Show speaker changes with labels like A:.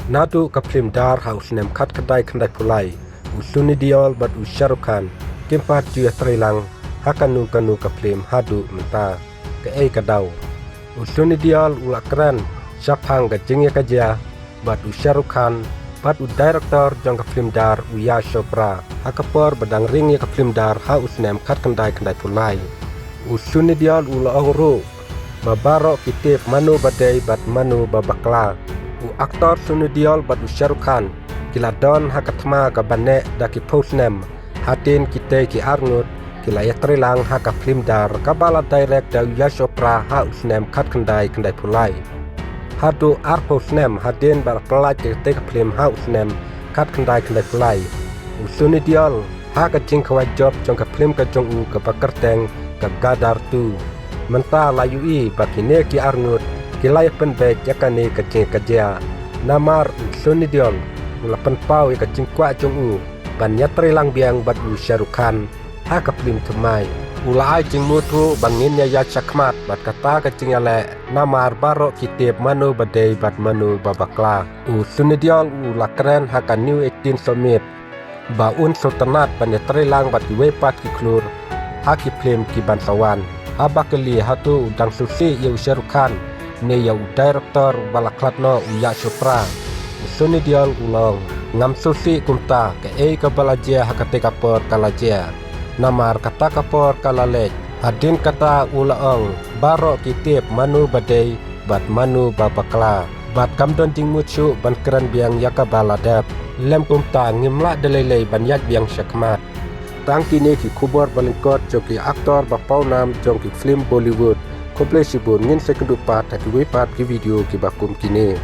A: Nadu ka film dar haus nem kat kedai pulai usuni diol bat Shahrukh Khan kempat juya trilang hakanu kanu ka film hadu menta ke kadau usuni diol ulakran syapang ka jingya kaja bat Shahrukh Khan bat director jong ka film dar Yash Chopra hakapor badang ring ya ka film dar haus nem kat kedai pulai usuni diol ula ahuru babaro kitip manu badai bat manu babakla aktor Sunudiol bat Shahrukh Khan kila don hakatma ka bane daki postnem hatin kite ki arngut kila yatrilang haka film dar kabala direct da Yash Chopra ha usnem kat kendai pulai hadu ar postnem hadin bar pelaj te ka film ha usnem kat kendai pulai Sunudiol haka jing ka job jong ka film ka jong u ka pakerteng ka gadar tu menta layui bakine ki arngut kilai penbek yakani kecing kerja namar Sunudiol mula penpau ya kecing kuat jong u ban yatri lang biang bat Shahrukh Khan ha ka film kemai ula ai jing mutu bangin ya chakmat bat kata kecing ale namar baro kitip manu badai bat manu babakla Sunudiol ula keren ha ka new 18 summit ba un sultanat ban yatri lang bat wepat ki klur ha ki film ki ban sawan abakali hatu udang susi ya Shahrukh Khan ne yau director balaklatno Yash Chopra Sunudiol ulong ngam susi kumta ke ka balaja hakate kapor kalaja namar kata kapor kalalej adin kata ulaong baro kitip manu badai bat manu babakla bat kamdon jing mucu ban keran biang yaka baladap lem kumta ngimla delelei ban yat biang syakmat tang kini ki kubor balingkot joki aktor bapau nam jong ki film Bollywood komplesibun ngin sekedupat hati wepat ki video ki bakum kini